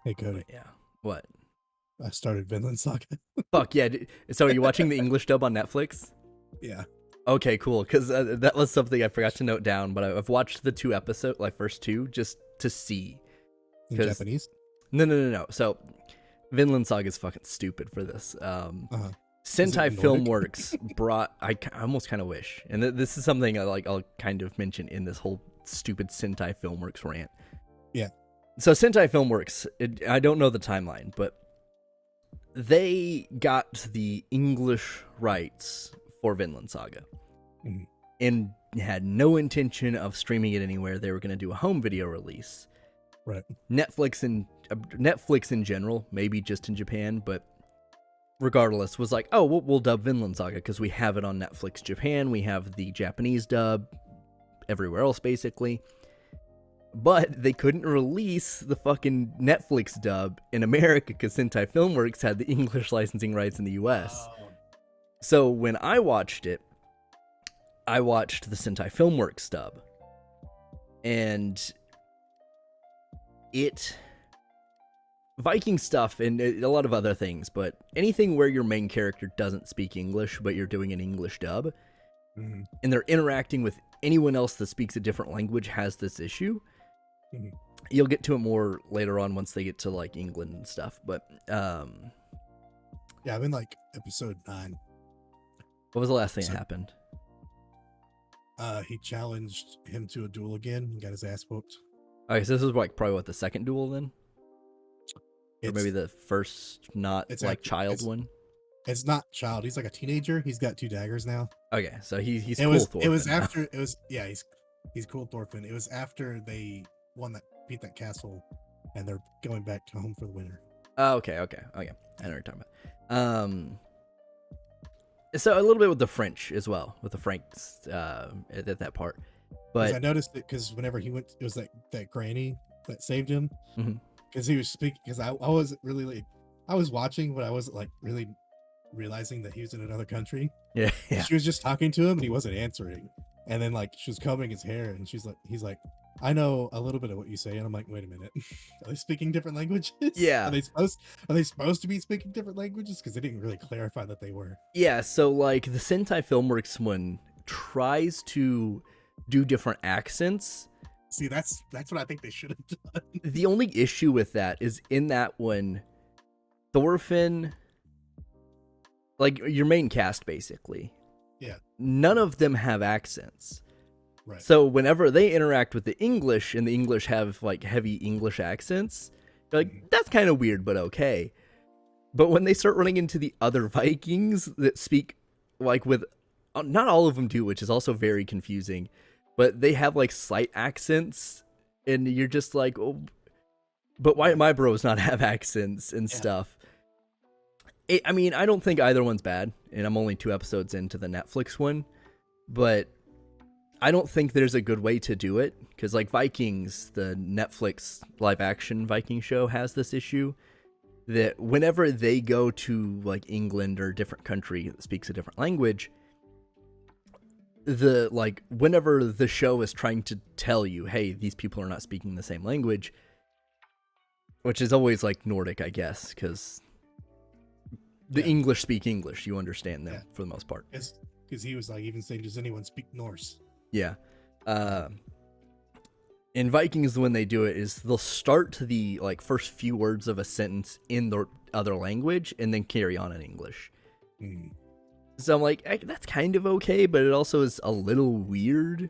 Hey, Cody. Yeah. What? I started Vinland Saga. Fuck yeah. So are you watching the English dub on Netflix? Yeah. Okay, cool. Because that was something I forgot to note down, but I've watched the first two, just to see. In Japanese? No. So Vinland Saga is fucking stupid for this. Uh-huh. Sentai Filmworks brought. I almost kind of wish, and this is something I'll kind of mention in this whole stupid Sentai Filmworks rant. Yeah. So Sentai Filmworks, I don't know the timeline, but they got the English rights for Vinland Saga, and had no intention of streaming it anywhere. They were going to do a home video release. Right. Netflix in general, maybe just in Japan, but regardless, was like, oh, we'll dub Vinland Saga because we have it on Netflix Japan. We have the Japanese dub everywhere else, basically. But they couldn't release the fucking Netflix dub in America because Sentai Filmworks had the English licensing rights in the US. Oh. So when I watched it, I watched the Sentai Filmworks dub. And Viking stuff and a lot of other things, but anything where your main character doesn't speak English, but you're doing an English dub, and they're interacting with anyone else that speaks a different language has this issue. You'll get to it more later on once they get to like England and stuff, but yeah, I'm in like episode 9. What was the last thing that happened? He challenged him to a duel again and got his ass whooped. Okay, so this is like probably the second duel then? Or maybe the first child one? It's not child. He's like a teenager. He's got 2 daggers now. Okay, so he's cool Thorfinn. It was after he's cool Thorfinn. It was after they beat that castle, and they're going back to home for the winter. Oh, okay. I know what you're talking about. So a little bit with the French as well, with the Franks at that part. But I noticed it because whenever he went, it was like that granny that saved him. Because he was speaking. Because I wasn't really I was watching, but I wasn't like really realizing that he was in another country. Yeah. She was just talking to him, and he wasn't answering. And then like she was combing his hair, and he's like, I know a little bit of what you say, and I'm like, wait a minute, are they speaking different languages? Yeah. Are they supposed to be speaking different languages? Because they didn't really clarify that they were. Yeah. So like the Sentai Filmworks one tries to do different accents. See, that's what I think they should have done. The only issue with that is in that one, Thorfinn, like your main cast basically. Yeah. None of them have accents. Right. So whenever they interact with the English and the English have like heavy English accents, you're like, that's kind of weird, but okay. But when they start running into the other Vikings that speak like with, not all of them do, which is also very confusing, but they have like slight accents, and you're just like, oh, but why my bros not have accents and stuff? I mean, I don't think either one's bad, and I'm only 2 episodes into the Netflix one, but I don't think there's a good way to do it, because like Vikings, the Netflix live action Viking show has this issue that whenever they go to like England or a different country that speaks a different language, whenever the show is trying to tell you, hey, these people are not speaking the same language, which is always like Nordic, I guess, because the English speak English, you understand them for the most part. Because he was like even saying, does anyone speak Norse? Yeah. In Vikings, when they do it, is they'll start the like first few words of a sentence in the other language and then carry on in English. So I'm like, that's kind of okay, but it also is a little weird.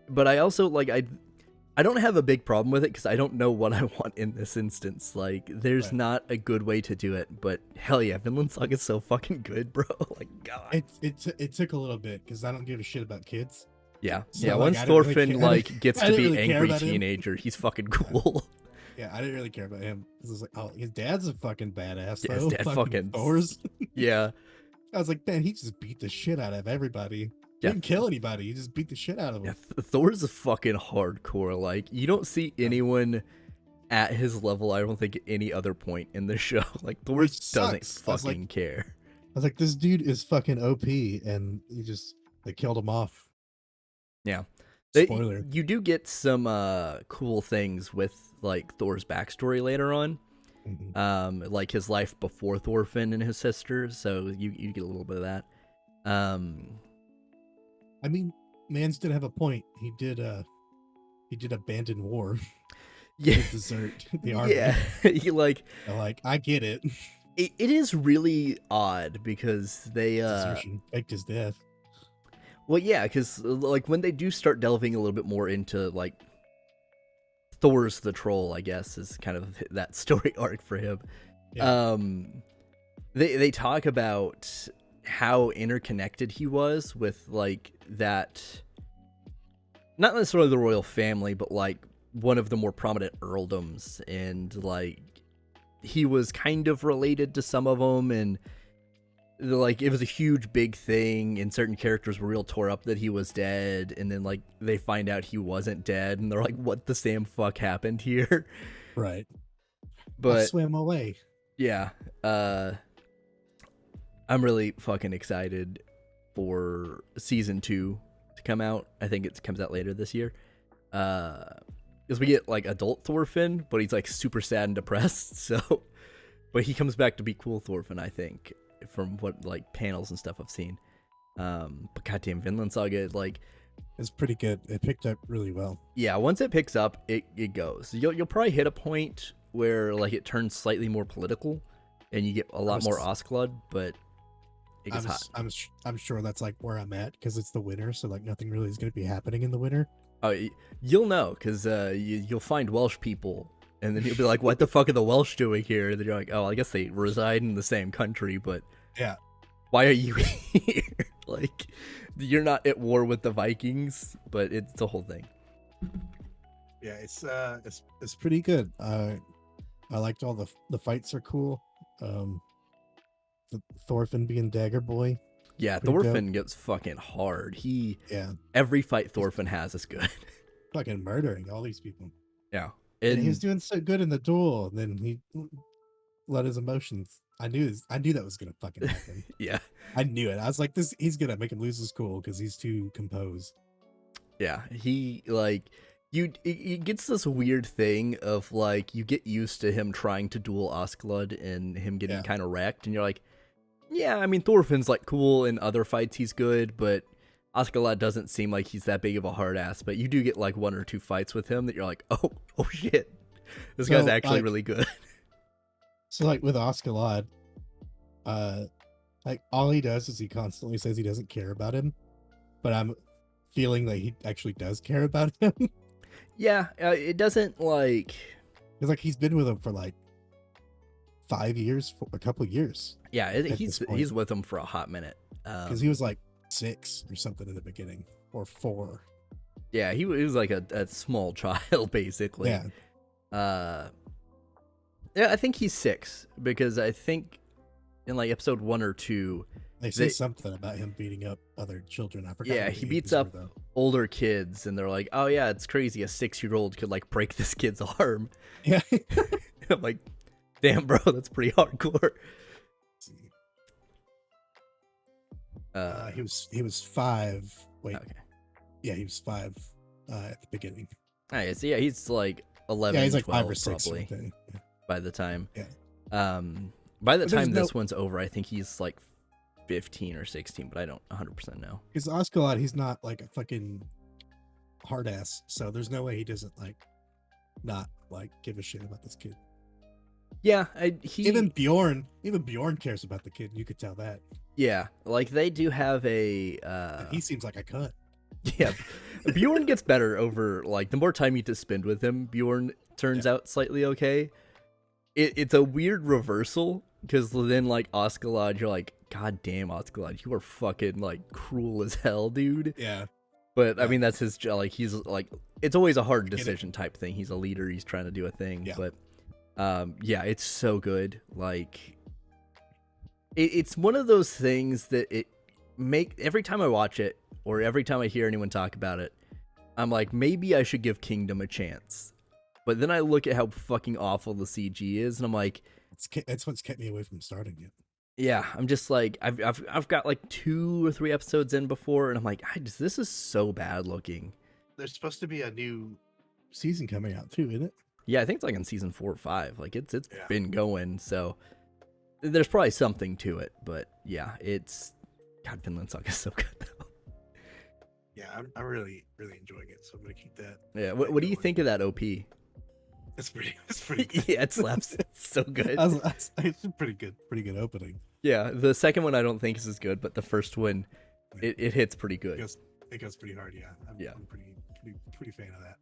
But I also like, I don't have a big problem with it because I don't know what I want in this instance. Like, there's not a good way to do it, but hell yeah, Vinland Saga is so fucking good, bro. Like, God. It took a little bit because I don't give a shit about kids. Yeah. So, yeah, like, once Thorfinn gets to be really angry teenager, he's fucking cool. Yeah, I didn't really care about him. It was like, oh, his dad's a fucking badass. Yeah, his dad fucking Thors. Yeah. I was like, man, he just beat the shit out of everybody. He didn't kill anybody. He just beat the shit out of them. Yeah, Thor's a fucking hardcore. Like, you don't see anyone at his level, I don't think, at any other point in the show. Like, Thor doesn't fucking care. I was like, this dude is fucking OP, and they killed him off. Yeah. Spoiler. You do get some cool things with like Thor's backstory later on. Like his life before Thorfinn and his sister, so you get a little bit of that. I mean, Mans did have a point. He did abandon war. Yeah, to desert the army. Yeah, he like I get it. It is really odd because they Desertion faked his death. Well, yeah, because like when they do start delving a little bit more into like Thor's the troll, I guess is kind of that story arc for him. Yeah. They talk about how interconnected he was with like that, not necessarily the royal family, but like one of the more prominent earldoms, and like he was kind of related to some of them, and like it was a huge big thing, and certain characters were real tore up that he was dead, and then like they find out he wasn't dead, and they're like, what the Sam fuck happened here? Right. But I swam away. Yeah. I'm really fucking excited for season 2 to come out. I think it comes out later this year. Because we get like adult Thorfinn, but he's like super sad and depressed. So, but he comes back to be cool Thorfinn, I think, from what like panels and stuff I've seen. But goddamn, Vinland Saga, like, it's pretty good. It picked up really well. Yeah, once it picks up, it goes. You'll probably hit a point where like it turns slightly more political, and you get a lot more Osclod, but it gets hot. I'm sure that's like where I'm at because it's the winter, so like nothing really is going to be happening in the winter. Oh, you'll know because you'll find Welsh people, and then you'll be like, "What the fuck are the Welsh doing here?" And then you're like, "Oh, I guess they reside in the same country, but yeah, why are you here? Like, you're not at war with the Vikings, but it's a whole thing." Yeah, it's pretty good. I liked all the fights are cool. The Thorfinn being Dagger Boy. Yeah, Thorfinn gets fucking hard. Every fight Thorfinn has is good. Fucking murdering all these people. Yeah. And he was doing so good in the duel, and then he let his emotions. I knew that was gonna fucking happen. Yeah. I knew it. I was like, he's gonna make him lose his cool because he's too composed. Yeah. He like it gets this weird thing of like you get used to him trying to duel Osclod and him getting kind of wrecked, and you're like, yeah, I mean, Thorfinn's like cool in other fights, he's good, but Oscalad doesn't seem like he's that big of a hard ass. But you do get like 1 or 2 fights with him that you're like, oh shit, this guy's actually really good. So like with Oscalad, like all he does is he constantly says he doesn't care about him, but I'm feeling that he actually does care about him. Yeah, it doesn't like, it's like he's been with him for like 5 years, for a couple years. Yeah, he's with him for a hot minute. Because he was like 6 or something in the beginning, or 4. Yeah, he was like a small child basically. Yeah. Yeah, I think he's 6 because I think in like episode 1 or 2 they say something about him beating up other children. I forgot. Yeah, he beats up older kids, and they're like, "Oh yeah, it's crazy. A 6-year-old could like break this kid's arm." Yeah. I'm like, damn, bro, that's pretty hardcore. He was 5. Wait. Okay. Yeah, he was 5 at the beginning. Alright, so yeah, he's like 11. Yeah, he's like 12, 5 or 6 probably, yeah. by the time. Yeah. By the time this one's over, I think he's like 15 or 16, but I don't 100% know. Because Oscalad, he's not like a fucking hard ass, so there's no way he doesn't like not like give a shit about this kid. Yeah, even Bjorn cares about the kid. You could tell that. Yeah, like they do have a. He seems like a cunt. Yeah, Bjorn gets better over like the more time you just spend with him. Bjorn turns out slightly okay. It's a weird reversal because then like Oscalad, you're like, God damn, Oscalad, you are fucking like cruel as hell, dude. Yeah. But I mean, that's his like he's like it's always a hard decision type thing. He's a leader. He's trying to do a thing. Yeah. But yeah, it's so good. Like it's one of those things that every time I watch it or every time I hear anyone talk about it, I'm like, maybe I should give Kingdom a chance. But then I look at how fucking awful the CG is, and I'm like, it's what's kept me away from starting it. Yeah, I'm just like, I've got like 2 or 3 episodes in before, and I'm like, this is so bad looking. there's supposed to be a new season coming out too, isn't it? Yeah, I think it's like in season 4 or 5. Like it's Yeah. been going, so there's probably something to it. But yeah, it's God, Vinland Saga is so good though. Yeah, I'm really enjoying it, so I'm gonna keep that. Yeah, what do you think of that OP? It's pretty good. Yeah, it slaps. It's so good. It's a pretty good opening. Yeah, the second one I don't think is as good, but the first one, it hits pretty good. It goes pretty hard. Yeah, I'm pretty fan of that.